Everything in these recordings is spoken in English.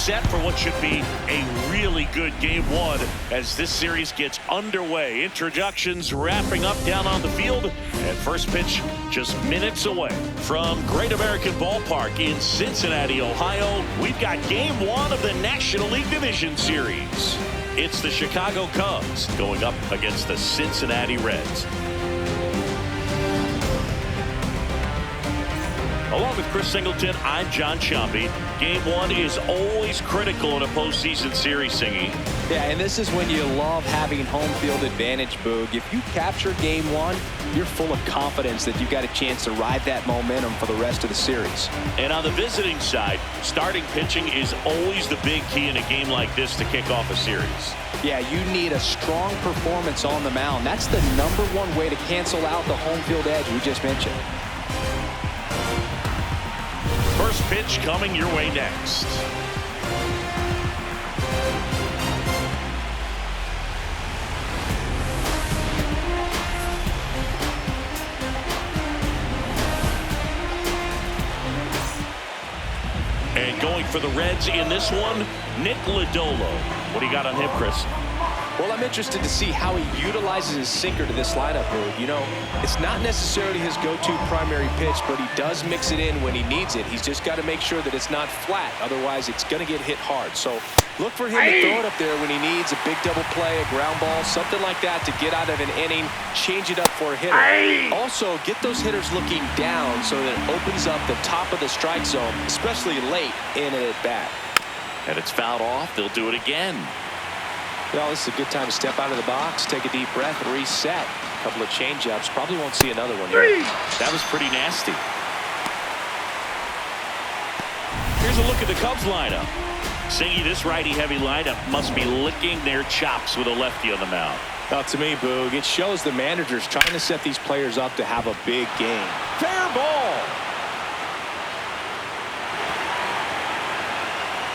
set for what should be a really good game one as this series gets underway. Introductions wrapping up down on the field, and first pitch just minutes away. From Great American Ballpark in Cincinnati, Ohio, we've got game one of the National League Division Series. It's the Chicago Cubs going up against the Cincinnati Reds. Along with Chris Singleton, I'm John Sciambi. Game one is always critical in a postseason series, Singy. Yeah, and this is when you love having home field advantage, Boog. If you capture game one, you're full of confidence that you've got a chance to ride that momentum for the rest of the series. And on the visiting side, starting pitching is always the big key in a game like this to kick off a series. Yeah, you need a strong performance on the mound. That's the #1 way to cancel out the home field edge we just mentioned. First pitch coming your way next. And going for the Reds in this one, Nick Lodolo. What do you got on him, Chris? Well, I'm interested to see how he utilizes his sinker to this lineup, Boog. You know, it's not necessarily his go-to primary pitch, but he does mix it in when he needs it. He's just got to make sure that it's not flat. Otherwise, it's going to get hit hard. So look for him to throw it up there when he needs a big double play, a ground ball, something like that to get out of an inning, change it up for a hitter. Also, get those hitters looking down so that it opens up the top of the strike zone, especially late in an at-bat. And it's fouled off. They'll do it again. Well, this is a good time to step out of the box, take a deep breath, and reset. A couple of change-ups. Probably won't see another one here. That was pretty nasty. Here's a look at the Cubs lineup. Singy, this righty-heavy lineup must be licking their chops with a lefty on the mound. Well, to me, Boog, it shows the managers trying to set these players up to have a big game. Fair ball.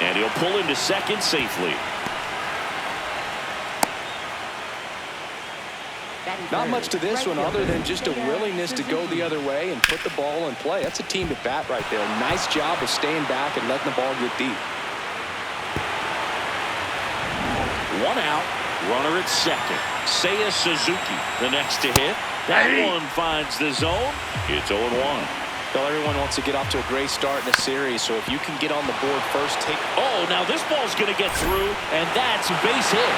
And he'll pull into second safely. Not much to this one other than just a willingness to go the other way and put the ball in play. That's a team at bat right there. Nice job of staying back and letting the ball get deep. One out, runner at second. Seiya Suzuki, the next to hit. That one finds the zone. It's 0-1. Well, everyone wants to get off to a great start in the series, so if you can get on the board first, take... Oh, now this ball's going to get through, and that's a base hit.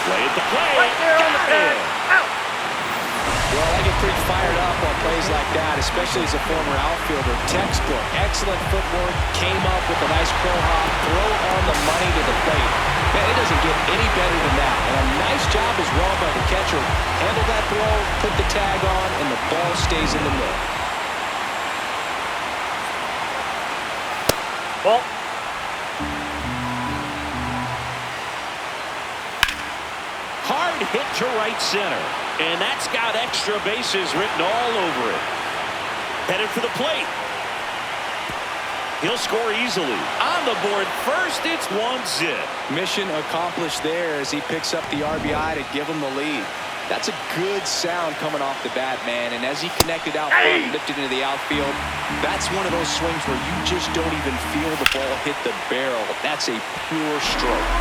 Play at the plate. Right there on the pad. Out. Well, I get pretty fired up on plays like that, especially as a former outfielder. Textbook, excellent footwork, came up with a nice crow hop, throw on the money to the plate. Man, it doesn't get any better than that. And a nice job is run by the catcher. Handle that throw, put the tag on, and the ball stays in the middle. Well. Hard hit to right center. And that's got extra bases written all over it. Headed for the plate. He'll score easily. On the board first, it's 1-0. Mission accomplished there as he picks up the RBI to give him the lead. That's a good sound coming off the bat, man. And as he connected out front, lifted into the outfield, that's one of those swings where you just don't even feel the ball hit the barrel. That's a pure stroke.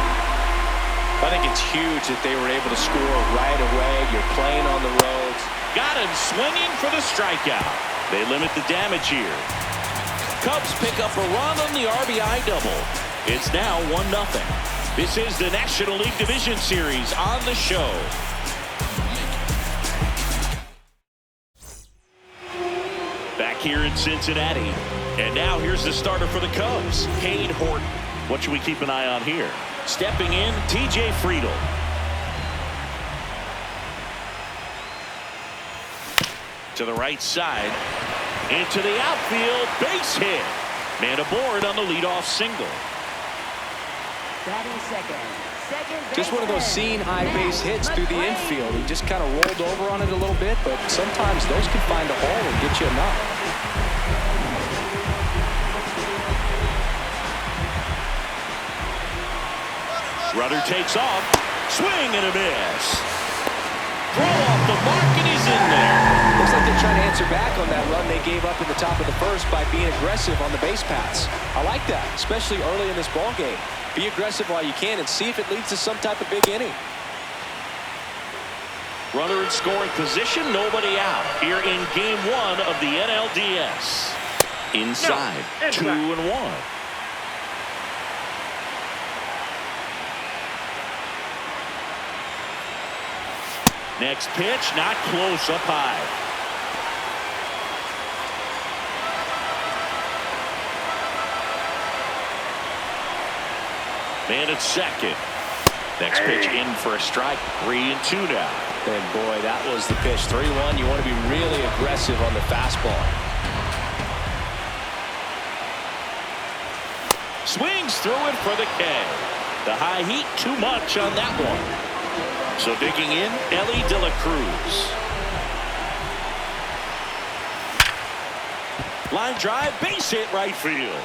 I think it's huge that they were able to score right away. You're playing on the road. Got him swinging for the strikeout. They limit the damage here. Cubs pick up a run on the RBI double. It's now 1-0. This is the National League Division Series on the show. Back here in Cincinnati. And now here's the starter for the Cubs, Cade Horton. What should we keep an eye on here? Stepping in, TJ Friedl. To the right side. Into the outfield. Base hit. Man aboard on the leadoff single. Batting second. Just one of those seen high base hits through the infield. He just kind of rolled over on it a little bit, but sometimes those can find a hole and get you enough. Runner takes off. Swing and a miss. Throw off the mark, and he's in there. Looks like they're trying to answer back on that run they gave up in the top of the first by being aggressive on the base paths. I like that, especially early in this ball game. Be aggressive while you can and see if it leads to some type of big inning. Runner in scoring position, nobody out here in game one of the NLDS. Inside, 2-1. Next pitch, not close, up high. Man at second. Next pitch in for a strike. 3-2 now. And boy, that was the pitch. 3-1. You want to be really aggressive on the fastball. Swings through it for the K. The high heat, too much on that one. So digging in, Ellie De La Cruz. Line drive, base hit right field.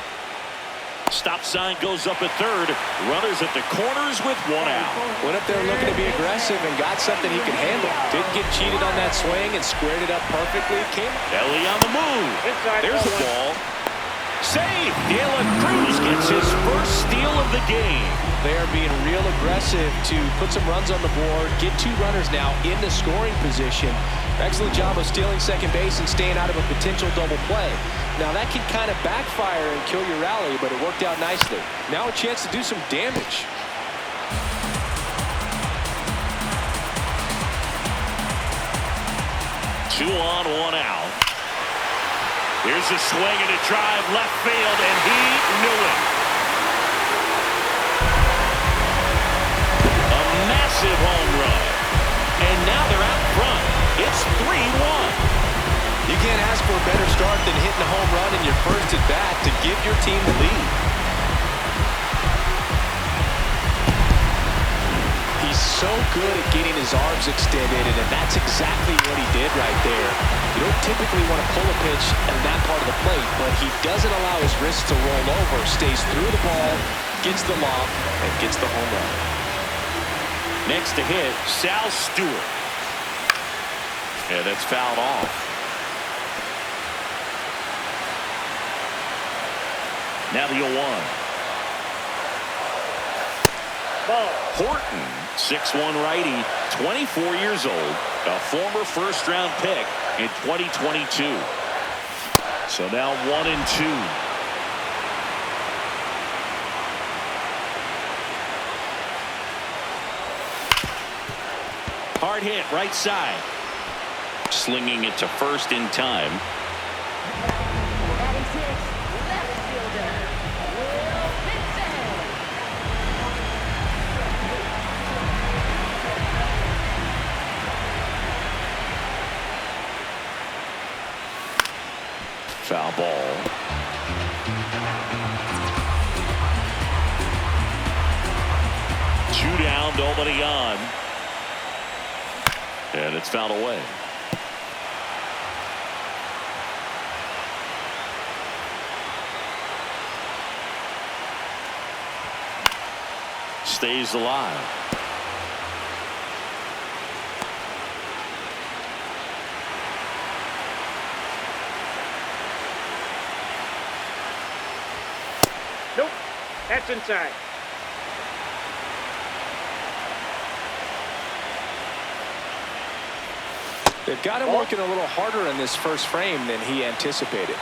Stop sign goes up at third. Runners at the corners with 1 out. Went up there looking to be aggressive and got something he could handle. Didn't get cheated on that swing and squared it up perfectly. Ellie on the move. There's the ball. Save. De La Cruz gets his first steal of the game. They are being real aggressive to put some runs on the board. Get 2 runners now in the scoring position. Excellent job of stealing second base and staying out of a potential double play. Now that can kind of backfire and kill your rally, but it worked out nicely. Now a chance to do some damage. Two on, 1 out. Here's a swing and a drive left field, and he knew it. A massive home run. And now they're out front. It's 3-1. You can't ask for a better start than hitting a home run in your first at bat to give your team the lead. He's so good at getting his arms extended, and that's exactly what he did right there. You don't typically want to pull a pitch in that part of the plate, but he doesn't allow his wrists to roll over, stays through the ball, gets the lob, and gets the home run. Next to hit, Sal Stewart. And it's fouled off. Now the 0-1. Horton, 6'1" righty, 24 years old, a former first-round pick in 2022. So now 1-2. Hard hit, right side. Slinging it to first in time. Foul ball. Two down, nobody on. And it's fouled away. Stays alive. Nope, that's inside. They've got him working a little harder in this first frame than he anticipated.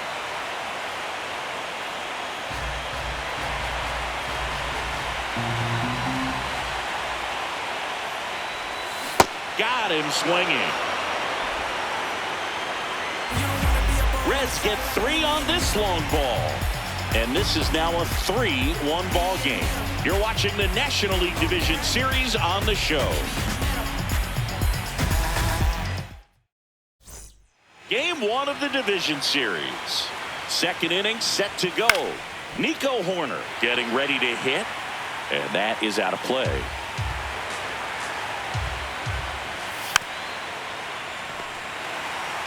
Got him swinging. Reds get 3 on this long ball. And this is now a 3-1 ball game. You're watching the National League Division Series on the show. Game 1 of the Division Series. Second inning set to go. Nico Hoerner getting ready to hit. And that is out of play.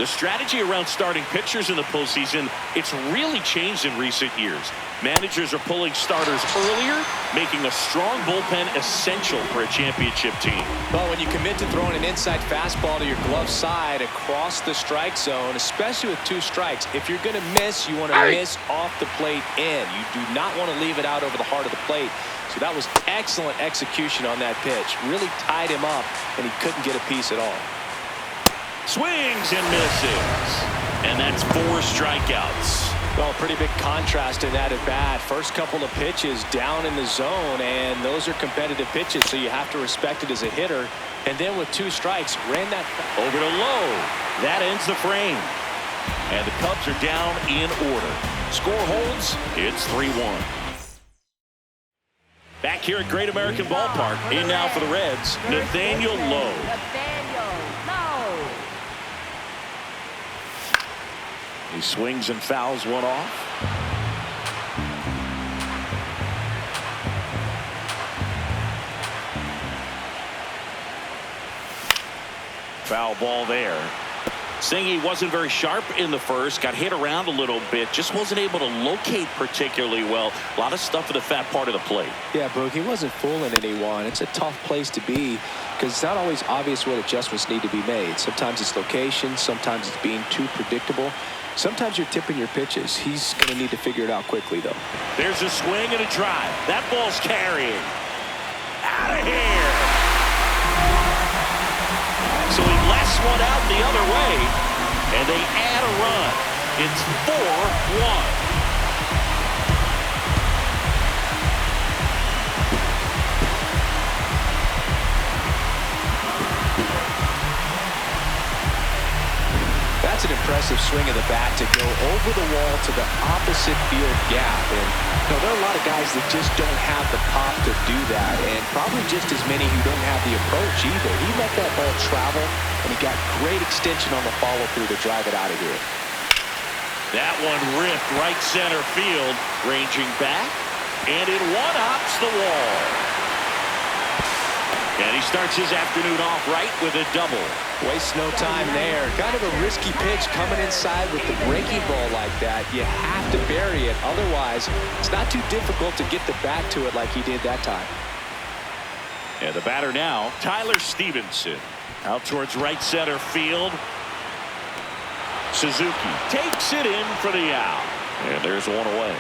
The strategy around starting pitchers in the postseason, it's really changed in recent years. Managers are pulling starters earlier, making a strong bullpen essential for a championship team. Well, when you commit to throwing an inside fastball to your glove side across the strike zone, especially with 2 strikes, if you're going to miss, you want to miss off the plate in. You do not want to leave it out over the heart of the plate. So that was excellent execution on that pitch. Really tied him up, and he couldn't get a piece at all. Swings and misses. And that's 4 strikeouts. Well, pretty big contrast in that at bat. First couple of pitches down in the zone, and those are competitive pitches, so you have to respect it as a hitter. And then with 2 strikes, ran that over to low. That ends the frame. And the Cubs are down in order. Score holds. It's 3-1. Back here at Great American Ballpark, in now for the Reds, Nathaniel Lowe. He swings and fouls one off. Foul ball there. Singy wasn't very sharp in the first, got hit around a little bit, just wasn't able to locate particularly well. A lot of stuff at the fat part of the plate. Yeah, Boog, he wasn't fooling anyone. It's a tough place to be because it's not always obvious what adjustments need to be made. Sometimes it's location, sometimes it's being too predictable. Sometimes you're tipping your pitches. He's going to need to figure it out quickly, though. There's a swing and a drive. That ball's carrying. Out of here. So he lets one out the other way, and they add a run. It's 4-1. That's an impressive swing of the bat to go over the wall to the opposite field gap. And you know, there are a lot of guys that just don't have the pop to do that, and probably just as many who don't have the approach either. He let that ball travel, and he got great extension on the follow-through to drive it out of here. That one ripped right center field, ranging back, and it one-hops the wall. And he starts his afternoon off right with a double. Wastes no time there. Kind of a risky pitch coming inside with the breaking ball like that. You have to bury it. Otherwise, it's not too difficult to get the bat to it like he did that time. And the batter now, Tyler Stevenson. Out towards right center field. Suzuki takes it in for the out. And there's one away.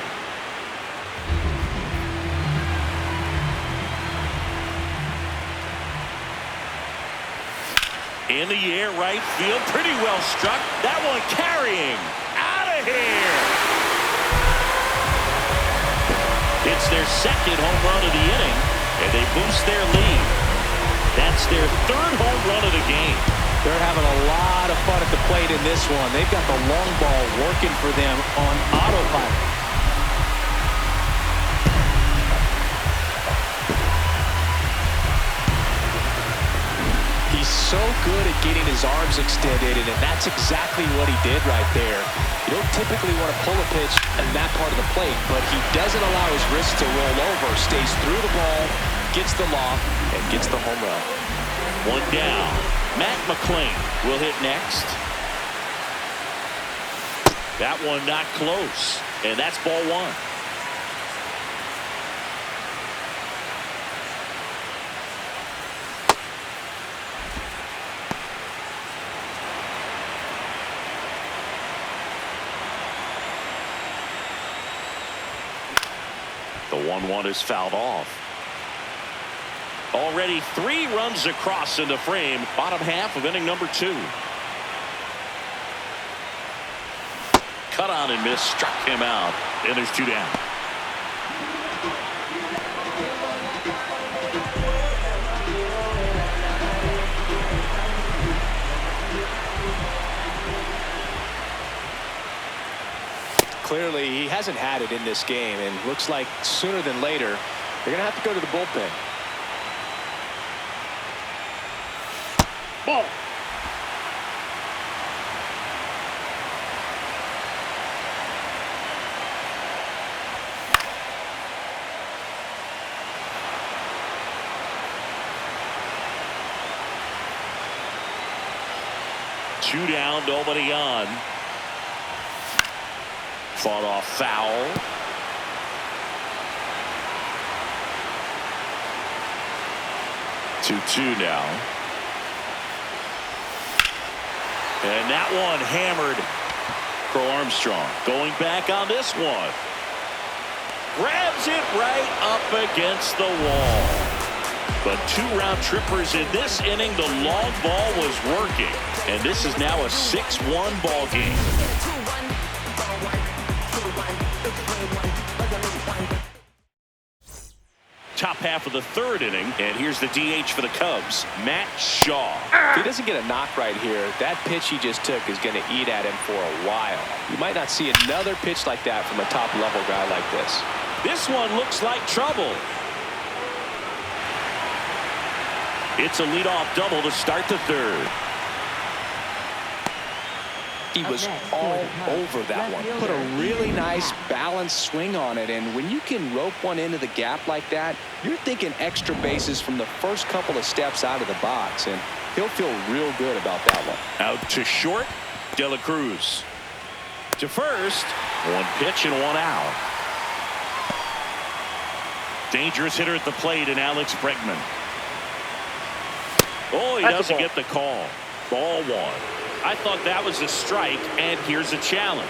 In the air, right field, pretty well struck. That one carrying. Out of here. It's their second home run of the inning, and they boost their lead. That's their 3rd home run of the game. They're having a lot of fun at the plate in this one. They've got the long ball working for them on autopilot. He's so good at getting his arms extended, and that's exactly what he did right there. You don't typically want to pull a pitch in that part of the plate, but he doesn't allow his wrist to roll over, stays through the ball, gets the loft, and gets the home run. One down. Matt McClain will hit next. That one not close, and that's ball 1. The 1-1 is fouled off. Already 3 runs across in the frame, bottom half of inning number 2. Cut on and miss, struck him out, and there's 2 down. Clearly, he hasn't had it in this game, and looks like sooner than later, they're going to have to go to the bullpen. Ball. 2 down, nobody on. Fought off foul. Two now. And that one hammered. For Armstrong going back on this one. Grabs it right up against the wall. But 2 round trippers in this inning. The long ball was working. And this is now a 6-1 ball game. Top half of the 3rd inning, and here's the DH for the Cubs, Matt Shaw. If he doesn't get a knock right here, that pitch he just took is going to eat at him for a while. You might not see another pitch like that from a top-level guy like this. This one looks like trouble. It's a leadoff double to start the 3rd. He was all over that one. Put a really nice balanced swing on it, and when you can rope one into the gap like that, you're thinking extra bases from the first couple of steps out of the box, and he'll feel real good about that one. Out to short, De La Cruz. To first, 1 pitch and 1 out. Dangerous hitter at the plate in Alex Bregman. Oh, he doesn't get the call. Ball 1. I thought that was a strike, and here's a challenge.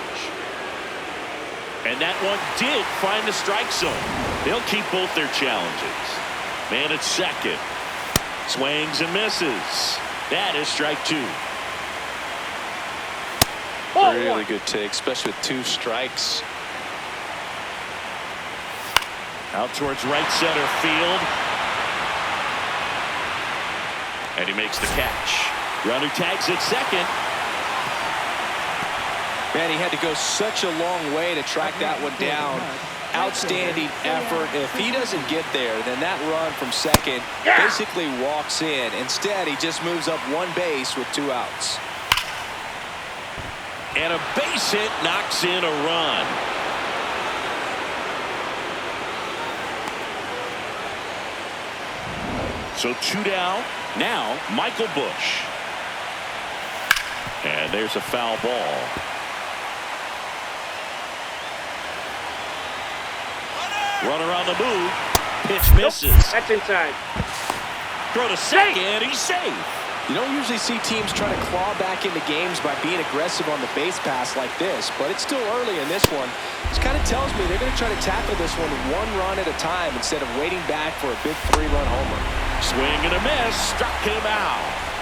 And that one did find the strike zone. They'll keep both their challenges. Man at second. Swings and misses. That is strike 2. Really good take, especially with 2 strikes. Out towards right center field. And he makes the catch. Runner tags at second. Man, he had to go such a long way to track that one down. Outstanding effort. If he doesn't get there, then that run from second basically walks in. Instead, he just moves up 1 base with 2 outs. And a base hit knocks in a run. So 2 down. Now, Michael Busch. And there's a foul ball. Runner on the move. Pitch misses. That's inside. Throw to second. He's safe. You don't usually see teams try to claw back into games by being aggressive on the base pass like this, but it's still early in this one. This kind of tells me they're going to try to tackle this one 1 run at a time instead of waiting back for a big 3-run homer. Swing and a miss. Struck him out.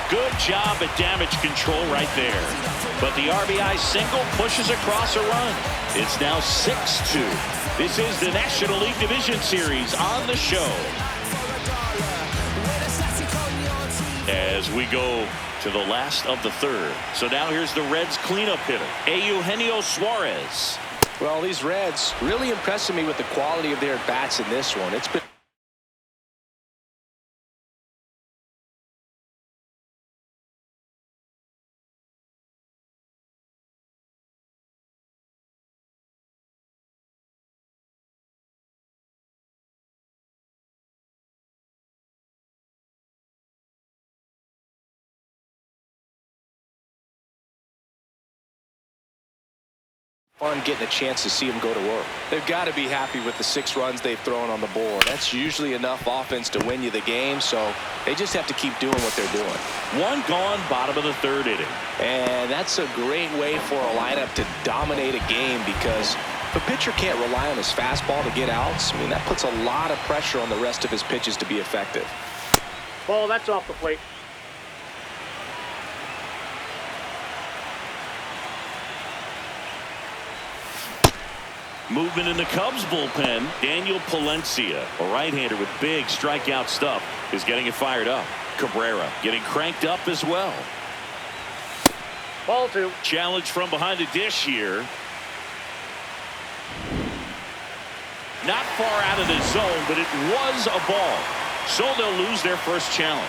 Good job at damage control right there. But the RBI single pushes across a run. It's now 6-2. This is the National League Division Series on the show. As we go to the last of the 3rd. So now here's the Reds cleanup hitter, Eugenio Suarez. Well, these Reds really impressing me with the quality of their at-bats in this one. It's been fun getting a chance to see them go to work. They've got to be happy with the 6 runs they've thrown on the board. That's usually enough offense to win you the game, so they just have to keep doing what they're doing. 1 gone, bottom of the 3rd inning. And that's a great way for a lineup to dominate a game, because if a pitcher can't rely on his fastball to get outs, I mean, that puts a lot of pressure on the rest of his pitches to be effective. Ball, that's off the plate. Movement in the Cubs bullpen. Daniel Palencia, a right-hander with big strikeout stuff, is getting it fired up. Cabrera getting cranked up as well. Ball 2. Challenge from behind the dish here. Not far out of the zone, but it was a ball. So they'll lose their first challenge.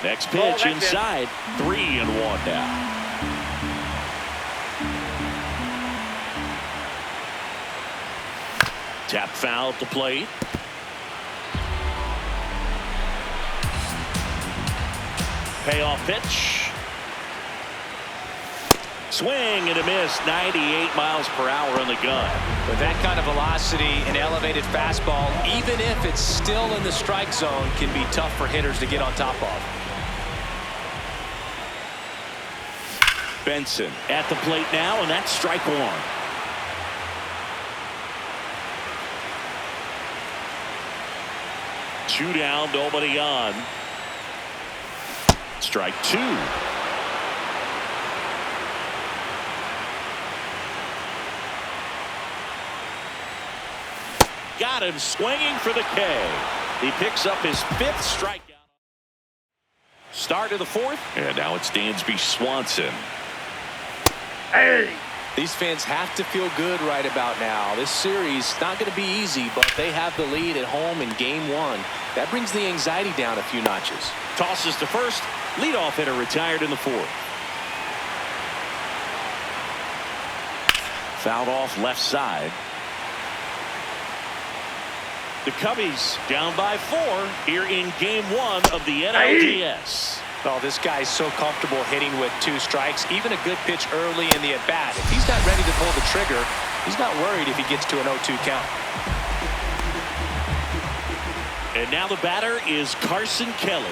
Next pitch inside. 3-1 now. Tap foul at the plate. Payoff pitch. Swing and a miss. 98 miles per hour on the gun. With that kind of velocity, an elevated fastball, even if it's still in the strike zone, can be tough for hitters to get on top of. Benson at the plate now, and that's strike one. Two down, nobody on. Strike two. Got him swinging for the K. He picks up his fifth strikeout. Start of the fourth, and now it's Dansby Swanson. Hey! These fans have to feel good right about now. This series not going to be easy, but they have the lead at home in game one. That brings the anxiety down a few notches. Tosses to first. Leadoff hitter retired in the fourth. Fouled off left side. The Cubbies down by 4 here in game one of the NLDS. Oh, this guy's so comfortable hitting with 2 strikes, even a good pitch early in the at-bat. If he's not ready to pull the trigger, he's not worried if he gets to an 0-2 count. And now the batter is Carson Kelly.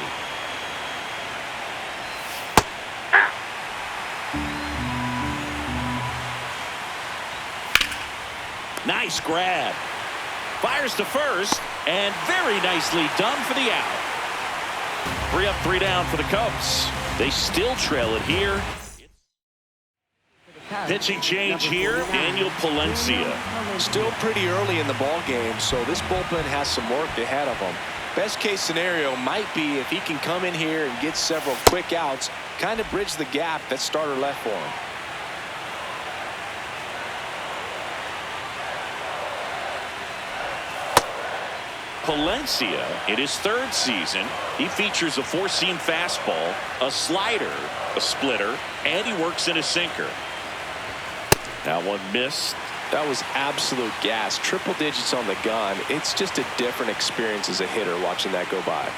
Nice grab. Fires to first, and very nicely done for the out. 3 up, 3 down for the Cubs. They still trail it here. Pitching change here, Daniel Palencia. Still pretty early in the ball game, so this bullpen has some work ahead of them. Best case scenario might be if he can come in here and get several quick outs, kind of bridge the gap that starter left for him. Palencia, in his 3rd season, he features a 4-seam fastball, a slider, a splitter, and he works in a sinker. That one missed. That was absolute gas. Triple digits on the gun. It's just a different experience as a hitter watching that go by.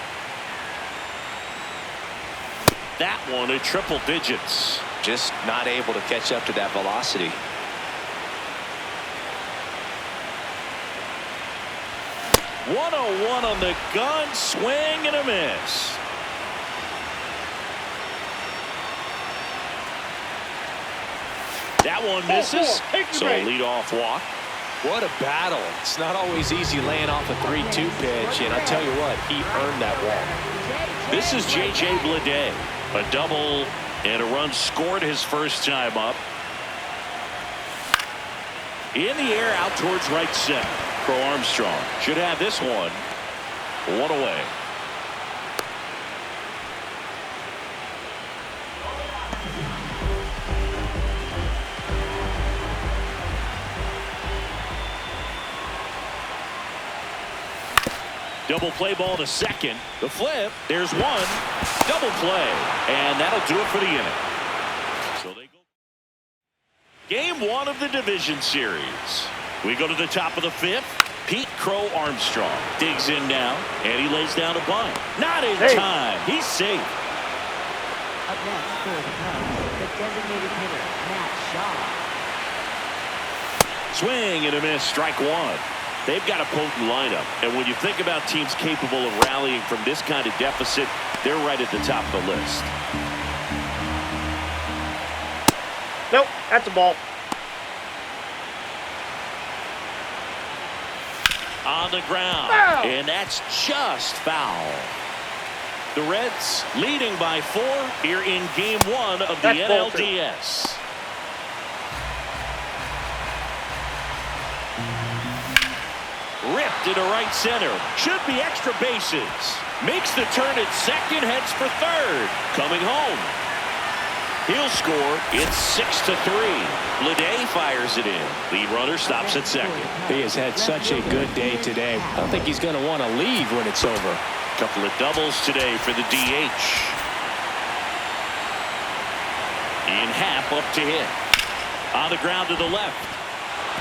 That one at triple digits. Just not able to catch up to that velocity. .101 on the gun, swing and a miss. That one misses, so leadoff walk. What a battle. It's not always easy laying off a 3-2 pitch, and I'll tell you what, he earned that walk. This is J.J. Bleday. A double and a run scored his first time up. In the air out towards right center. Crow Armstrong should have this one. 1 away. Double play ball to second. The flip. There's one. Double play. And that'll do it for the inning. So they go. Game 1 of the division series. We go to the top of the 5th. Pete Crow Armstrong digs in now, and he lays down a bunt. Not in time. He's safe. Up next for the Cubs, the designated hitter, Matt Shaw. Swing and a miss. Strike 1. They've got a potent lineup, and when you think about teams capable of rallying from this kind of deficit, they're right at the top of the list. Nope, that's a ball. On the ground, Foul. And that's just foul. The Reds leading by 4 here in game 1 of the NLDS. Ripped into right center. Should be extra bases. Makes the turn at second, heads for third. Coming home. He'll score. It's 6-3. Bleday fires it in. Lead runner stops at second. He has had such a good day today. I don't think he's going to want to leave when it's over. Couple of doubles today for the DH. In half up to hit. On the ground to the left.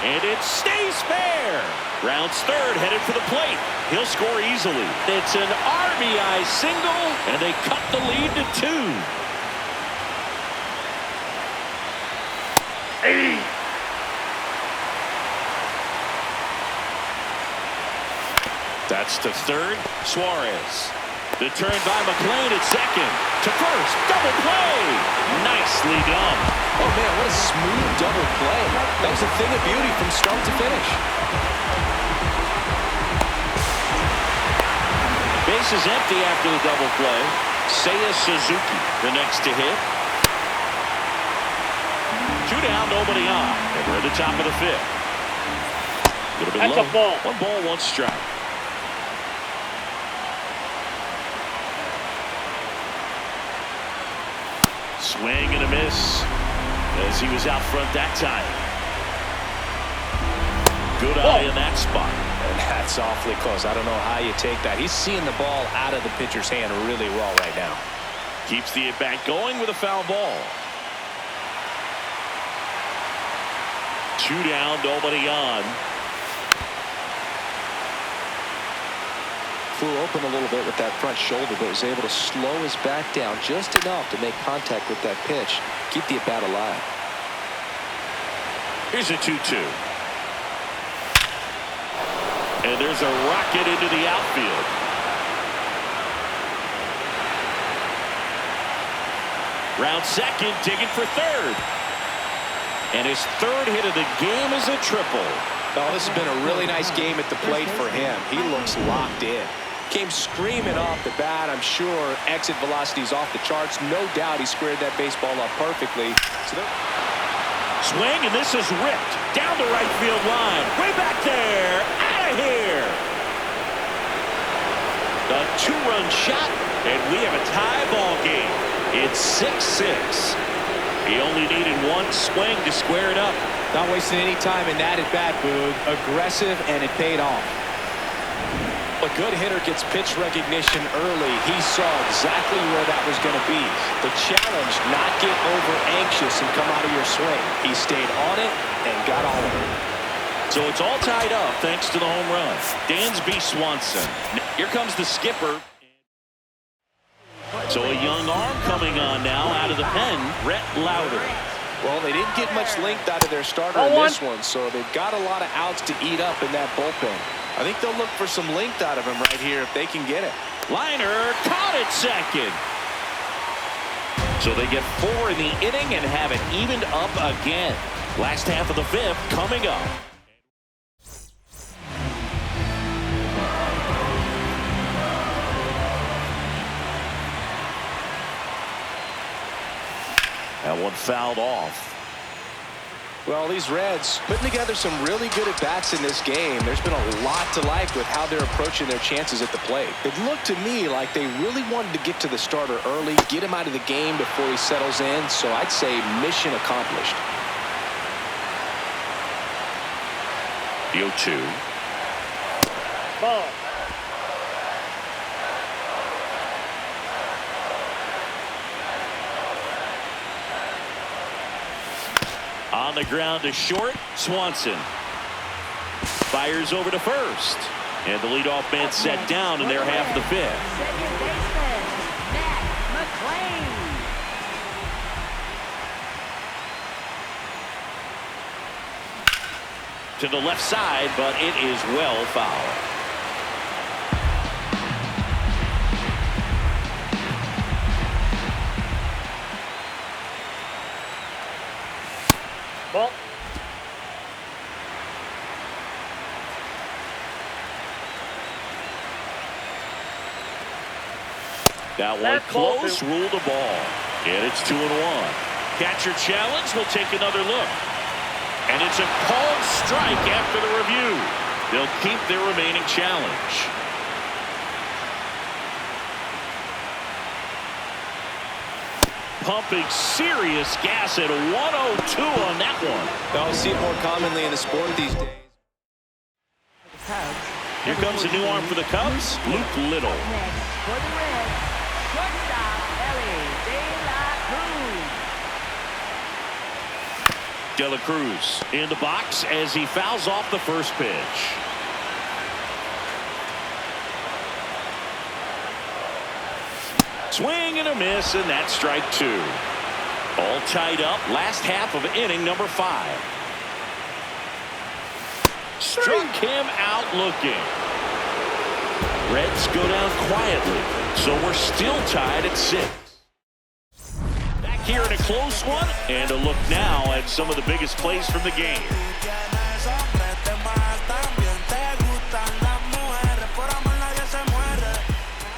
And it stays fair. Rounds third, headed for the plate. He'll score easily. It's an RBI single, and they cut the lead to 2. Hey. That's to third. Suarez. The turn by McLean at second. To first. Double play. Nicely done. Oh, man, what a smooth double play. That was a thing of beauty from start to finish. Base is empty after the double play. Seiya Suzuki, the next to hit. 2 down, nobody on. And we're at the top of the 5th. A little bit That's low. a ball. 1 ball, 1 strike. Swing and a miss as he was out front that time. Good eye in that spot. And that's awfully close. I don't know how you take that. He's seeing the ball out of the pitcher's hand really well right now. Keeps the at-bat going with a foul ball. 2 down, nobody on. Flew open a little bit with that front shoulder, but was able to slow his back down just enough to make contact with that pitch. Keep the at-bat alive. Here's a 2-2. And there's a rocket into the outfield. Round second, digging for third. And his 3rd hit of the game is a triple. Oh, this has been a really nice game at the plate for him. He looks locked in. Came screaming off the bat. I'm sure exit velocity's off the charts. No doubt he squared that baseball up perfectly. Swing, and this is ripped down the right field line. Way back there. Out of here. A 2-run shot, and we have a tie ball game. It's 6-6. He only needed 1 swing to square it up. Not wasting any time in that at bat, Boog. Aggressive, and it paid off. A good hitter gets pitch recognition early. He saw exactly where that was going to be. The challenge, not get over anxious and come out of your swing. He stayed on it and got all of it. So it's all tied up thanks to the home run. Dansby Swanson. Here comes the skipper. So a young arm coming on now out of the pen, Rhett Lauder. Well, they didn't get much length out of their starter in this one, so they've got a lot of outs to eat up in that bullpen. I think they'll look for some length out of him right here if they can get it. Liner caught at second. So they get 4 in the inning and have it evened up again. Last half of the 5th coming up. That one fouled off. Well, these Reds putting together some really good at-bats in this game. There's been a lot to like with how they're approaching their chances at the plate. It looked to me like they really wanted to get to the starter early, get him out of the game before he settles in. So I'd say mission accomplished. The 0-2. Ball. On the ground to short, Swanson fires over to first, and the leadoff man set down in their half of the 5th. Second baseman, Matt McLean. To the left side, but it is well foul. Ball. That one That's ball close, two. ruled a ball. And it's 2-1. Catcher challenge will take another look. And it's a called strike after the review. They'll keep their remaining challenge. Pumping serious gas at 102 on that one. I'll see it more commonly in the sport these days. The Cubs. Here comes a new arm for the Cubs, Luke Little. Next for the Reds, shortstop Ellie De La Cruz. De La Cruz in the box as he fouls off the first pitch. Swing and a miss, and that's strike two. All tied up, last half of inning number 5. Struck him out looking. Reds go down quietly, so we're still tied at 6. Back here in a close one, and a look now at some of the biggest plays from the game.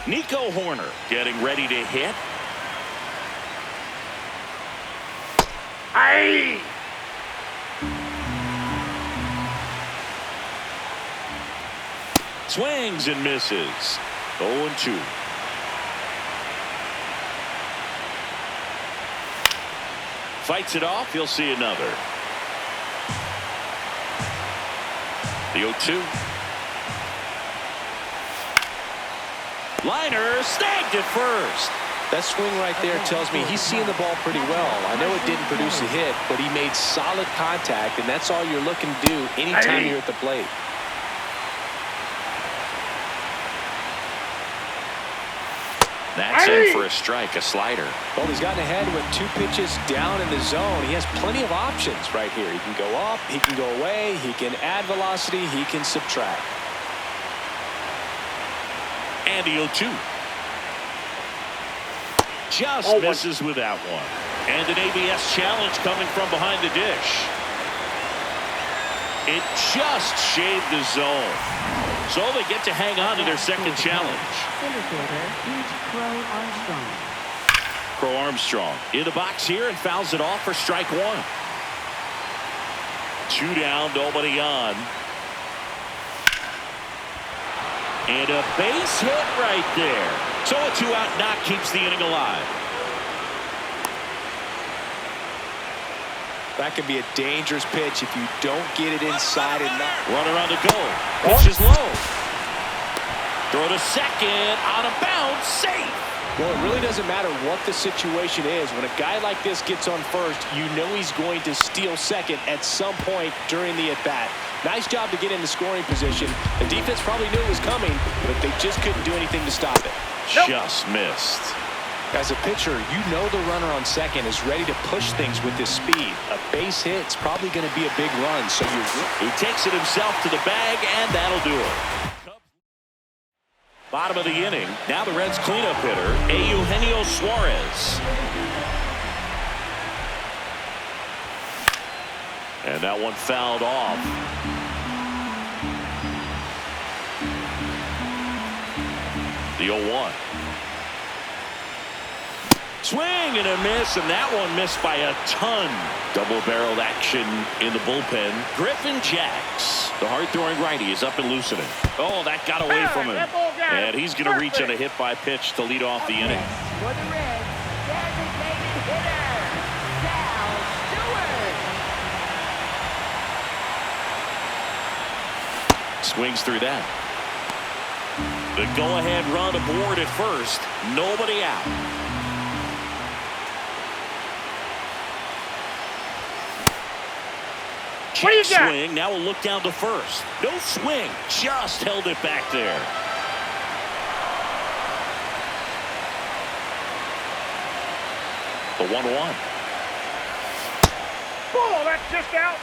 Nico Horner getting ready to hit. Aye. Swings and misses. 0-2. Fights it off. He'll see another. The 0-2. Liner snagged at first. That swing right there tells me he's seeing the ball pretty well. I know it didn't produce a hit, but he made solid contact, and that's all you're looking to do anytime you're at the plate. That's in for a strike, a slider. Well, he's gotten ahead with 2 pitches down in the zone. He has plenty of options right here. He can go up, he can go away, he can add velocity, he can subtract. And the 0-2. Just misses with that one. And an ABS challenge coming from behind the dish. It just shaved the zone. So they get to hang on to their second challenge. Crow Armstrong in the box here and fouls it off for strike 1. 2 down, nobody on. And a base hit right there. So a 2-out knock keeps the inning alive. That could be a dangerous pitch if you don't get it inside and not. Runner on the go. Pitch is low. Throw to second. Out of bounds. Safe. Well, it really doesn't matter what the situation is. When a guy like this gets on first, you know he's going to steal second at some point during the at-bat. Nice job to get into scoring position. The defense probably knew it was coming, but they just couldn't do anything to stop it. Just missed. As a pitcher, you know the runner on second is ready to push things with his speed. A base hit's probably going to be a big run, so he takes it himself to the bag, and that'll do it. Bottom of the inning. Now the Reds cleanup hitter, Eugenio Suarez. And that one fouled off. The 0-1. Swing and a miss, and that one missed by a ton. Double-barreled action in the bullpen. Griffin Jacks, the hard-throwing righty, is up and loosening. Oh, that got away from him. And he's going to reach on a hit by pitch to lead off the inning. For the Reds, designated hitter, Sal Stewart. Swings through that. The go-ahead run aboard at first. Nobody out. What do you got? Swing. Now we'll look down to first. No swing. Just held it back there. The 1-1. Oh, that's just out.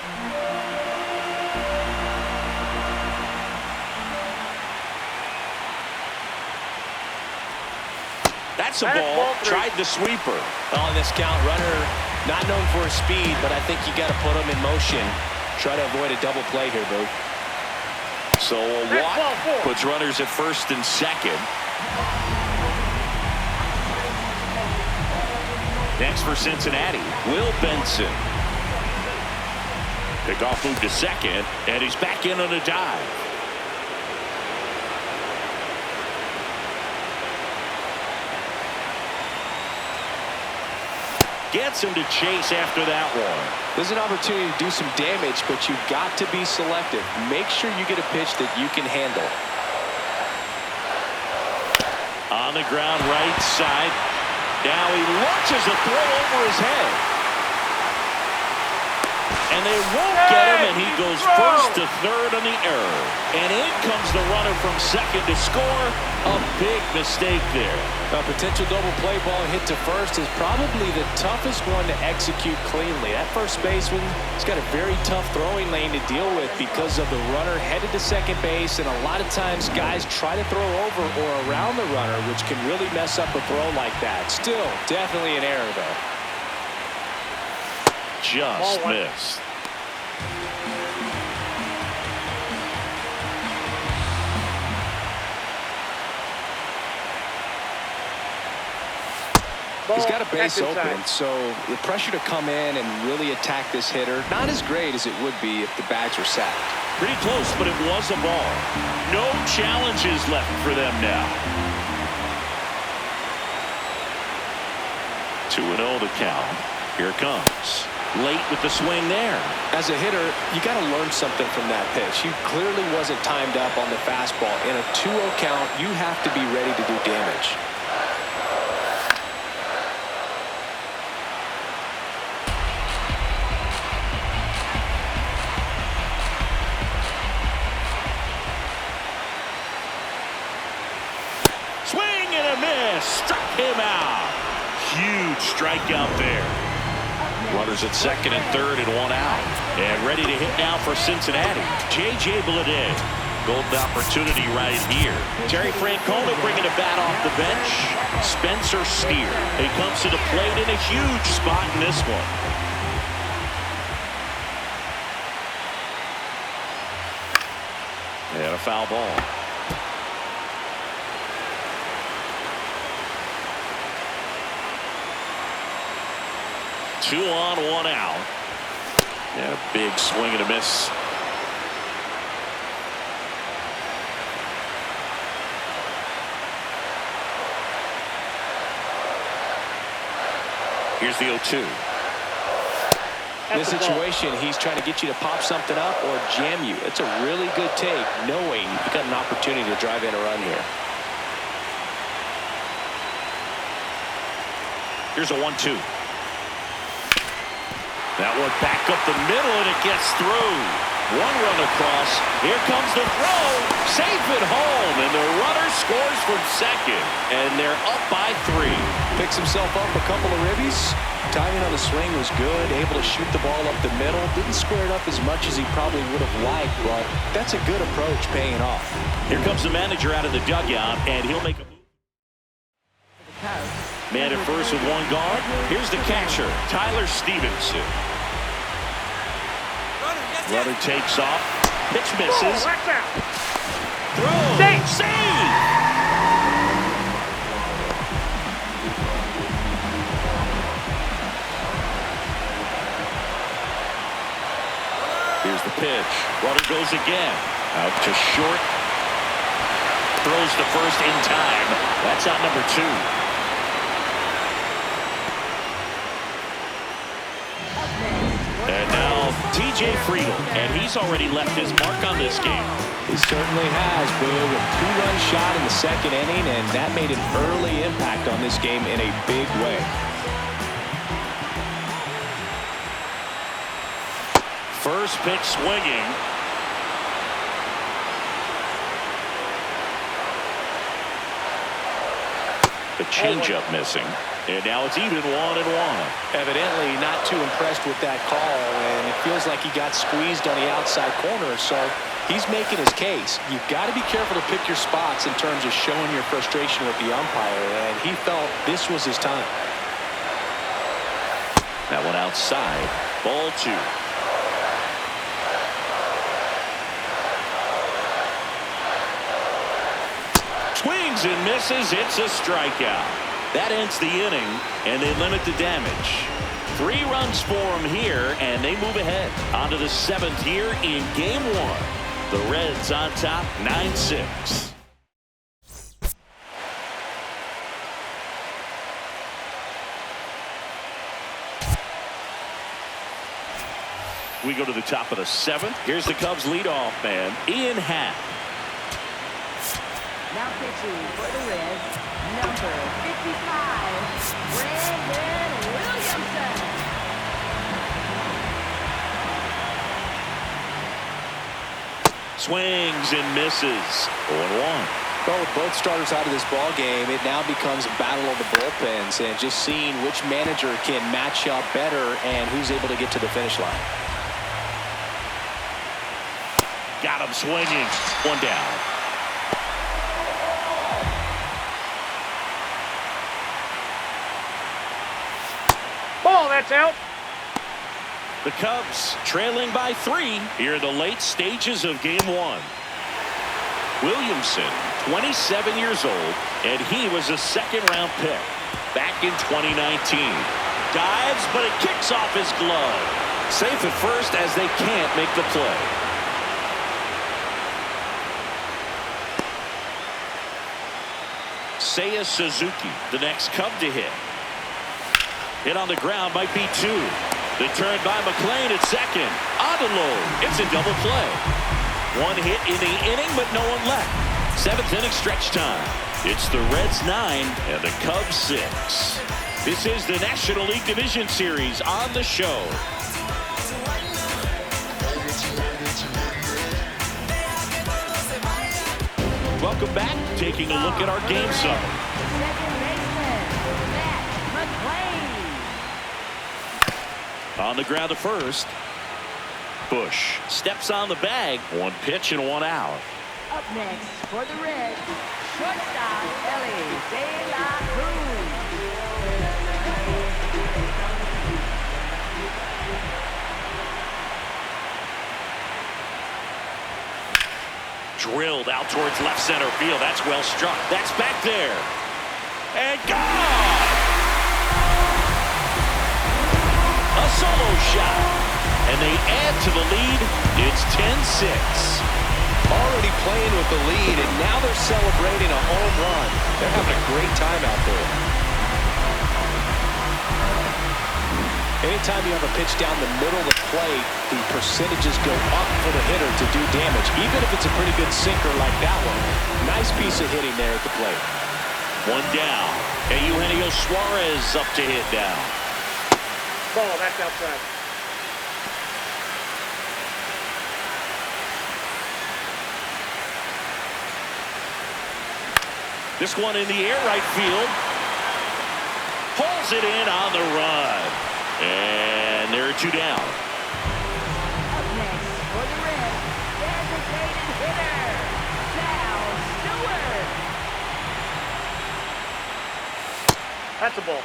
That's a ball. Tried the sweeper. On this count, runner not known for his speed, but I think you got to put him in motion. Try to avoid a double play here, Boo. So a walk puts runners at first and second. Next for Cincinnati, Will Benson. Pickoff move to second, and he's back in on a dive. Gets him to chase after that one. There's an opportunity to do some damage, but you've got to be selective. Make sure you get a pitch that you can handle. On the ground, right side. Now he launches a throw over his head. and they won't get him, and he goes first to third on the error. And in comes the runner from second to score. A big mistake there. A potential double play ball hit to first is probably the toughest one to execute cleanly. That first baseman has got a very tough throwing lane to deal with because of the runner headed to second base, and a lot of times guys try to throw over or around the runner, which can really mess up a throw like that. Still, definitely an error, though. Just missed. He's got a base open, so the pressure to come in and really attack this hitter, not as great as it would be if the bags were sacked. Pretty close, but it was a ball. No challenges left for them now. 2-0 the count. Here it comes. Late with the swing there. As a hitter, you got to learn something from that pitch. He clearly wasn't timed up on the fastball. In a 2-0 count, you have to be ready to do damage. Swing and a miss. Struck him out. Huge strikeout there. Runners at second and third and one out. And ready to hit now for Cincinnati. J.J. Bleday. Golden opportunity right here. Terry Francona bringing a bat off the bench. Spencer Steer. He comes to the plate in a huge spot in this one. And a foul ball. Two on, one out. And a big swing and a miss. Here's the 0-2. In this situation, he's trying to get you to pop something up or jam you. It's a really good take, knowing you got an opportunity to drive in a run here. Here's a 1-2. That one back up the middle, and it gets through. One run across. Here comes the throw. Safe at home, and the runner scores from second. And they're up by 3. Picks himself up a couple of ribbies. Timing on the swing was good. Able to shoot the ball up the middle. Didn't square it up as much as he probably would have liked, but that's a good approach paying off. Here comes the manager out of the dugout, and he'll make a move. Man at first with one guard. Here's the catcher, Tyler Stevenson. Runner takes off. Pitch misses. Throw. Save. Here's the pitch. Runner goes again. Out to short. Throws to first in time. That's out number 2. And now T.J. Friedel, and he's already left his mark on this game. He certainly has, Boo. A 2-run shot in the second inning, and that made an early impact on this game in a big way. First pitch swinging. The changeup missing. And now it's even 1-1. Evidently not too impressed with that call, and it feels like he got squeezed on the outside corner, so he's making his case. You've got to be careful to pick your spots in terms of showing your frustration with the umpire, and he felt this was his time. That one outside. Ball 2. Swings and misses. It's a strikeout. That ends the inning, and they limit the damage. 3 runs for them here, and they move ahead. On to the 7th here in Game 1. The Reds on top, 9-6. We go to the top of the 7th. Here's the Cubs leadoff man, Ian Happ. Now pitching for the Reds, number 55, Brandon Williamson. swings and misses. 0-1. Well, with both starters out of this ball game, it now becomes a battle of the bullpens and just seeing which manager can match up better and who's able to get to the finish line. Got him swinging. 1 down. Ball, that's out. The Cubs trailing by 3 here in the late stages of game 1. Williamson, 27 years old, and he was a second-round pick back in 2019. Dives, but it kicks off his glove. Safe at first as they can't make the play. Seiya Suzuki, the next Cub to hit. Hit on the ground might be 2. The turn by McLean at second. On the low. It's a double play. 1 hit in the inning, but no one left. 7th inning stretch time. It's the Reds 9 and the Cubs 6. This is the National League Division Series on the show. Welcome back. Taking a look at our game sum. On the ground to first. Bush steps on the bag. 1 pitch and 1 out. Up next for the Reds, shortstop Ellie De La Cruz. Drilled out towards left center field. That's well struck. That's back there. And gone! A solo shot. And they add to the lead. It's 10-6. Already playing with the lead, and now they're celebrating a home run. They're having a great time out there. Anytime you have a pitch down the middle of the plate, the percentages go up for the hitter to do damage, even if it's a pretty good sinker like that one. Nice piece of hitting there at the plate. 1 down. And Eugenio Suarez up to hit now. Ball, that's outside. This one in the air, right field. Pulls it in on the run. And there are 2 down. Up next for the Reds, designated hitter, Sal Stewart. That's a ball.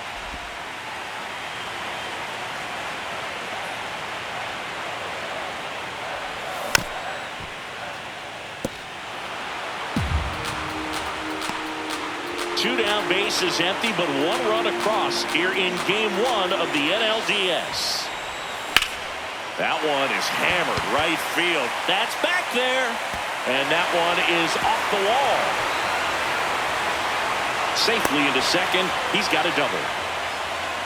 Two down, bases empty, but 1 run across here in game 1 of the NLDS. That one is hammered right field. That's back there. And that one is off the wall. Safely into second. He's got a double.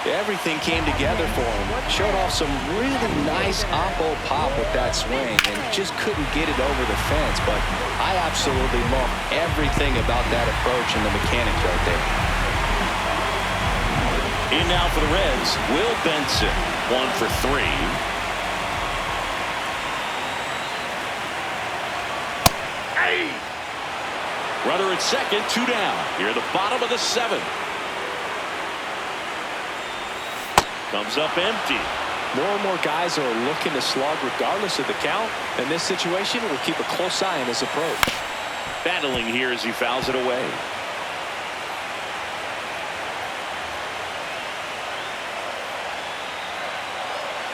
Everything came together for him. Showed off some really nice oppo pop with that swing and just couldn't get it over the fence. But I absolutely love everything about that approach and the mechanics right there. In now for the Reds, Will Benson. 1 for 3. Hey! Runner at second, 2 down. Here at the bottom of the 7th. Comes up empty. More and more guys are looking to slug regardless of the count. In this situation, we'll keep a close eye on his approach. Battling here as he fouls it away.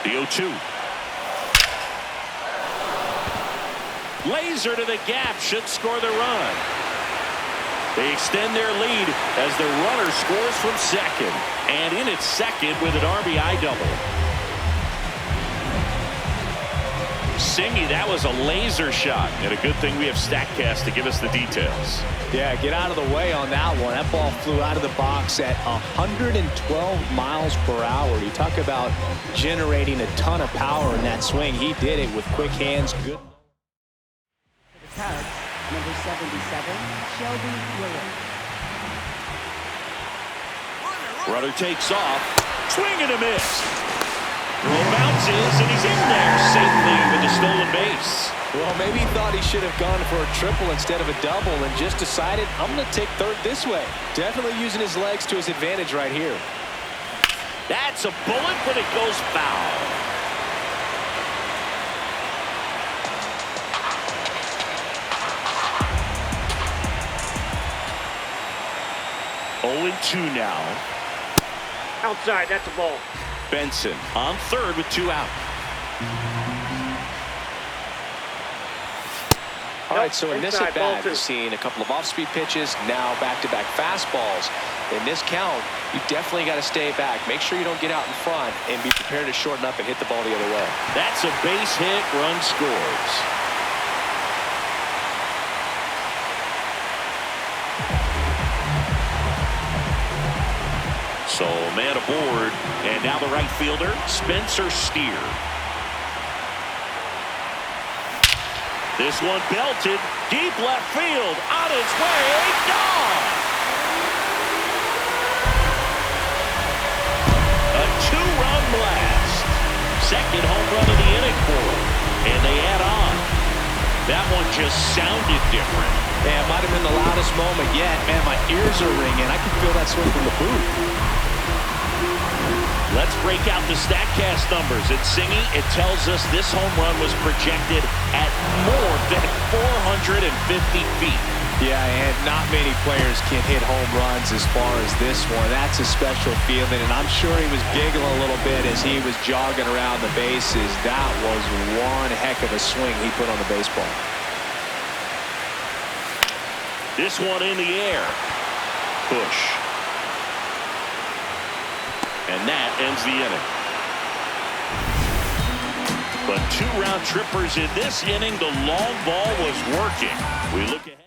The 0-2. Laser to the gap should score the run. They extend their lead as the runner scores from second. And in at second with an RBI double. Singy, that was a laser shot. And a good thing we have StatCast to give us the details. Yeah, get out of the way on that one. That ball flew out of the box at 112 miles per hour. You talk about generating a ton of power in that swing. He did it with quick hands. Good. The Cubs, number 77, Shelby Williams. Runner takes off. Swing and a miss. Throw bounces, and he's in there safely with the stolen base. Well, maybe he thought he should have gone for a triple instead of a double and just decided, I'm going to take third this way. Definitely using his legs to his advantage right here. That's a bullet, but it goes foul. Oh, 2 now. Outside, that's a ball. Benson on third with 2 out. All right, so in this inside, at-bat, ball we've seen a couple of off-speed pitches, now back-to-back fastballs. In this count, you definitely got to stay back. Make sure you don't get out in front and be prepared to shorten up and hit the ball the other way. That's a base hit, run scores. So man aboard, and now the right fielder, Spencer Steer. This one belted, deep left field, on its way, gone! A 2-run blast. Second home run of the inning for him, and they add on. That one just sounded different. Yeah, it might have been the loudest moment yet. Man, my ears are ringing. I can feel that swing from the booth. Let's break out the StatCast numbers. At Singy, it tells us this home run was projected at more than 450 feet. Yeah, and not many players can hit home runs as far as this one. That's a special feeling, and I'm sure he was giggling a little bit as he was jogging around the bases. That was one heck of a swing he put on the baseball. This one in the air. Push. And that ends the inning. But 2 round trippers in this inning. The long ball was working. We look ahead.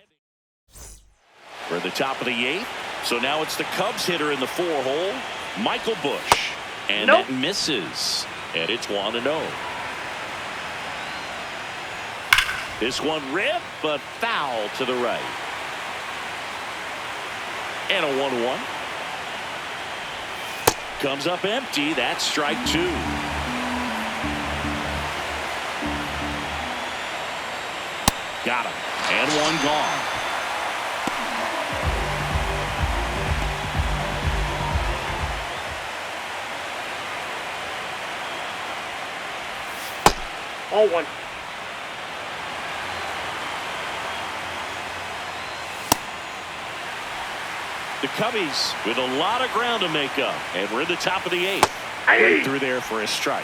We're at the top of the 8th. So now it's the Cubs hitter in the 4-hole, Michael Busch. And that misses. And it's 1-0. This one ripped, but foul to the right. And a 1-1. Comes up empty. That's strike 2. Got him. And 1 gone. All 1. The Cubbies with a lot of ground to make up, and we're in the top of the 8th. Right through there for a strike.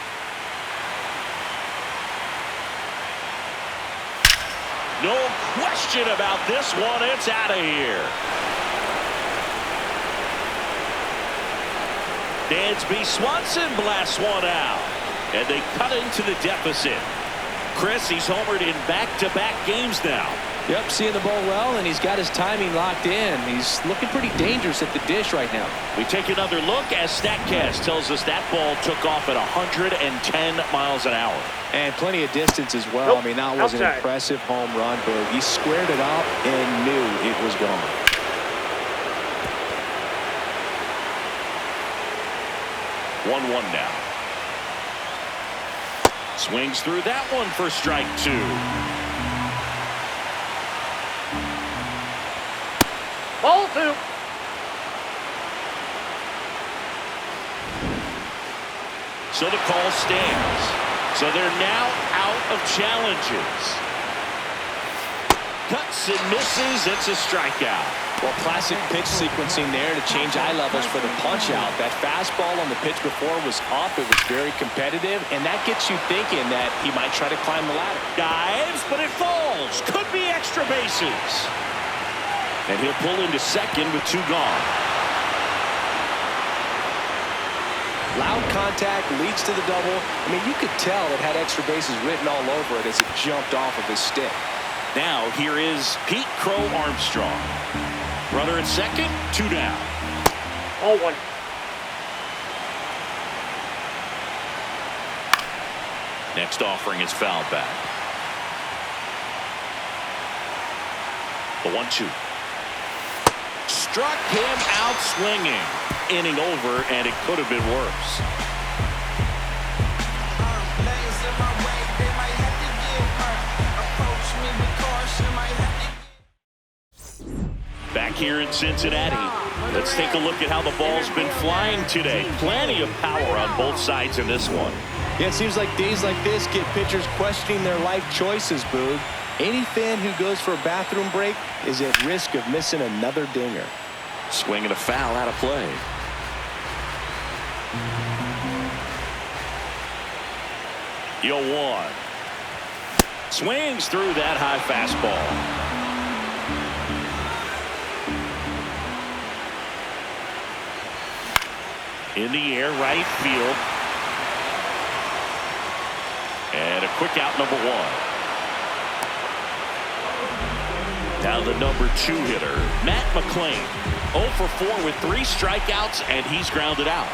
No question about this one. It's out of here. Dansby Swanson blasts one out, and they cut into the deficit. Chris, he's homered in back-to-back games now. Yep, seeing the ball well, and he's got his timing locked in. He's looking pretty dangerous at the dish right now. We take another look as StatCast tells us that ball took off at 110 miles an hour. And plenty of distance as well. I mean, that was an impressive home run, but he squared it up and knew it was gone. One now. Swings through that one for strike 2. Ball 2. So the call stands. So they're now out of challenges. Cuts and misses. It's a strikeout. Well, classic pitch sequencing there to change eye levels for the punch out. That fastball on the pitch before was up. It was very competitive, and that gets you thinking that he might try to climb the ladder. Dives, but it falls. Could be extra bases. And he'll pull into second with 2 gone. Loud contact leads to the double. I mean, you could tell it had extra bases written all over it as it jumped off of his stick. Now here is Pete Crow Armstrong. Runner at second, 2 down. All 1. Next offering is fouled back. The 1-2. Struck him out swinging. Inning over, and it could have been worse. Back here in Cincinnati, let's take a look at how the ball's been flying today. Plenty of power on both sides in this one. Yeah, it seems like days like this get pitchers questioning their life choices, Boog. Any fan who goes for a bathroom break is at risk of missing another dinger. Swing and a foul out of play. Yo, 1. Swings through that high fastball. In the air, right field. And a quick out, number 1. Now the number 2 hitter, Matt McClain. 0 for 4 with 3 strikeouts, and he's grounded out.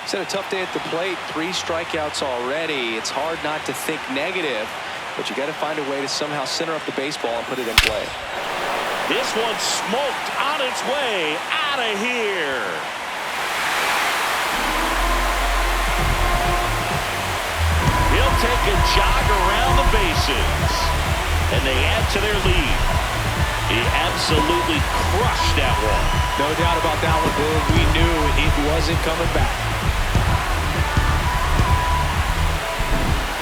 He's had a tough day at the plate. 3 strikeouts already. It's hard not to think negative, but you got to find a way to somehow center up the baseball and put it in play. This one smoked on its way out of here. He'll take a jog around the bases, and they add to their lead. He absolutely crushed that one. No doubt about that one, Boog. We knew it wasn't coming back.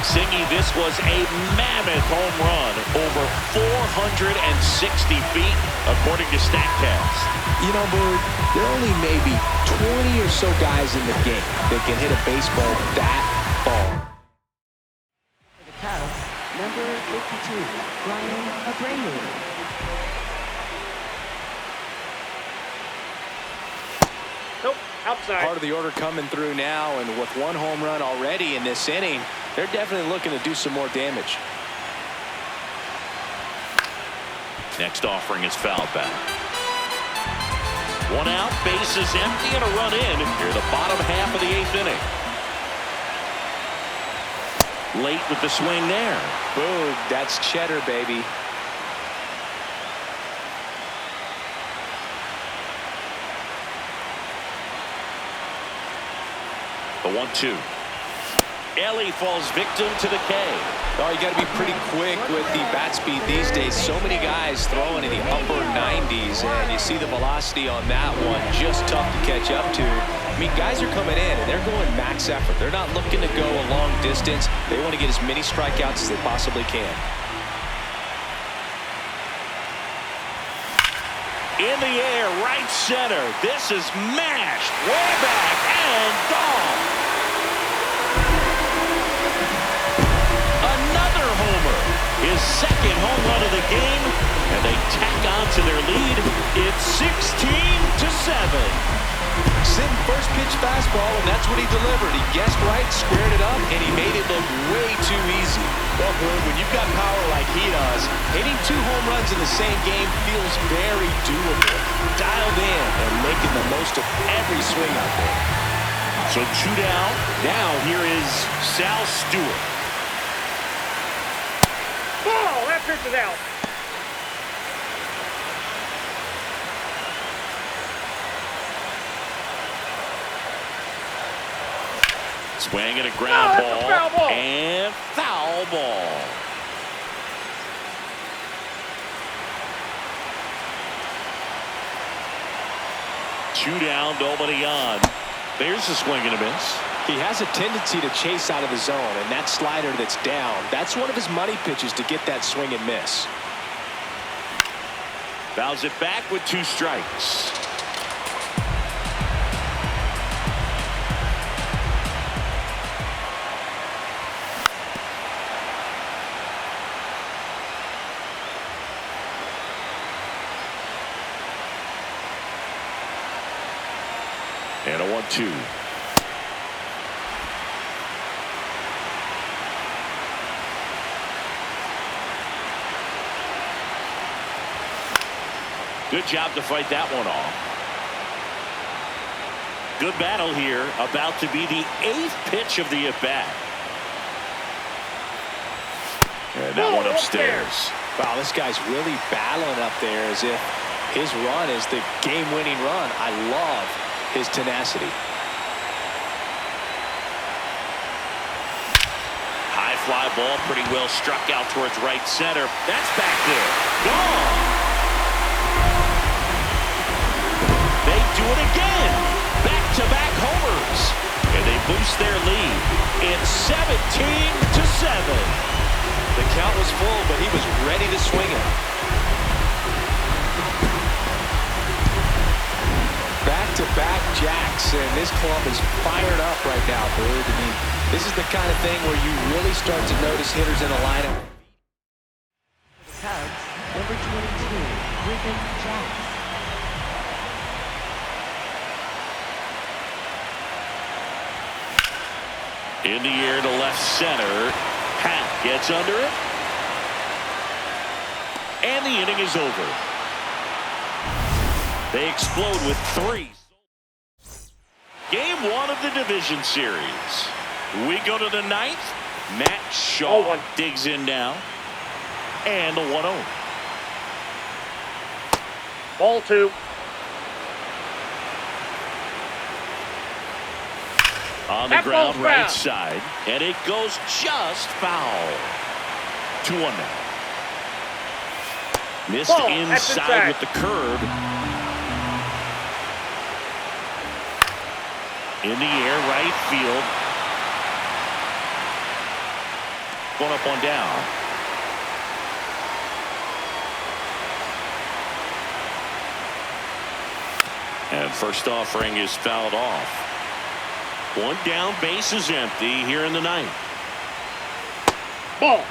Singy, this was a mammoth home run, over 460 feet, according to StatCast. You know, Boog, there are only maybe 20 or so guys in the game that can hit a baseball that far. For the Cubs, number 52, Brian Abreu. Nope, outside. Part of the order coming through now, and with 1 home run already in this inning, they're definitely looking to do some more damage. Next offering is fouled back. 1 out, bases empty, and a run in here the bottom half of the 8th inning. Late with the swing there. Boog, that's cheddar, baby. The 1-2. Ellie falls victim to the K. Oh, you got to be pretty quick with the bat speed these days. So many guys throwing in the upper 90s, and you see the velocity on that one. Just tough to catch up to. I mean, guys are coming in, and they're going max effort. They're not looking to go a long distance. They want to get as many strikeouts as they possibly can. In the air, right center. This is mashed way back and gone. Another homer. His 2nd home run of the game, and they tack on to their lead. It's 16-7. Sitting first pitch fastball, and that's what he delivered. He guessed right, squared it up, and he made it look way too easy. Well, Boog, when you've got power like he does, hitting 2 home runs in the same game feels very doable. Dialed in and making the most of every swing out there. So 2 down. Now here is Sal Stewart. Ball, that pitch is out. Swing and a ground that's a ball. foul ball. And foul ball. Two down, nobody on. There's a swing and a miss. He has a tendency to chase out of the zone, and that slider that's down, that's one of his money pitches to get that swing and miss. Fouls it back with 2 strikes. And a 1-2. Good job to fight that one off. Good battle here. About to be the 8th pitch of the at-bat. And that one upstairs. Wow, this guy's really battling up there as if his run is the game-winning run. I love his tenacity. High fly ball, pretty well struck out towards right center. That's back there. Gone. boost their lead. It's 17-7. The count was full, but he was ready to swing it. Back-to-back jacks, and this club is fired up right now, Boog. I mean, this is the kind of thing where you really start to notice hitters in a lineup. The Cubs, number 22, Griffin Jax. In the air to left center. Pat gets under it. And the inning is over. They explode with 3. Game 1 of the division series. We go to the 9th. Matt Shaw digs in now. And the 1-0. Ball 2. On the ground right side. And it goes just foul. 2-1 now. Missed inside with the curve. In the air, right field. Going up, one down. And first offering is fouled off. One down, base is empty here in the 9th. Ball.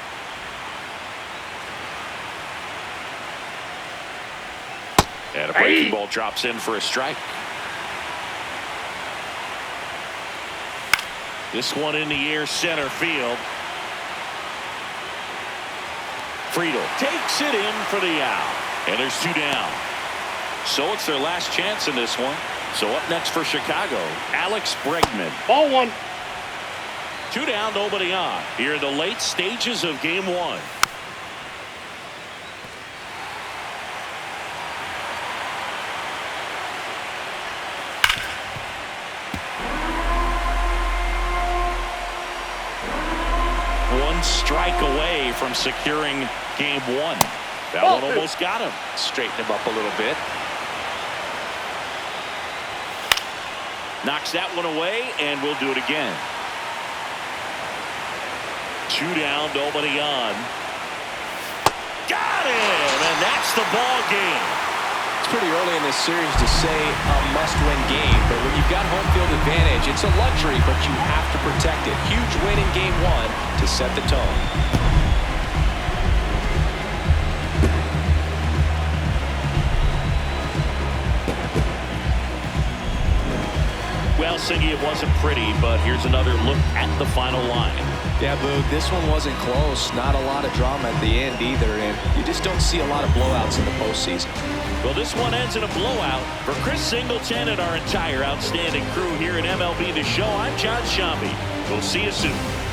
And a breaking ball drops in for a strike. This one in the air, center field. Friedel takes it in for the out. And there's 2 down. So it's their last chance in this one. So up next for Chicago, Alex Bregman. Ball 1. 2 down, nobody on. Here in the late stages of game 1. One strike away from securing game 1. That one almost got him. Straighten him up a little bit. Knocks that one away, and we'll do it again. 2 down, nobody on. Got him, and that's the ball game. It's pretty early in this series to say a must-win game, but when you've got home field advantage, it's a luxury, but you have to protect it. Huge win in game 1 to set the tone. Well, Singy, it wasn't pretty, but here's another look at the final line. Yeah, Boog, this one wasn't close. Not a lot of drama at the end either, and you just don't see a lot of blowouts in the postseason. Well, this one ends in a blowout. For Chris Singleton and our entire outstanding crew here at MLB The Show, I'm John Shambi. We'll see you soon.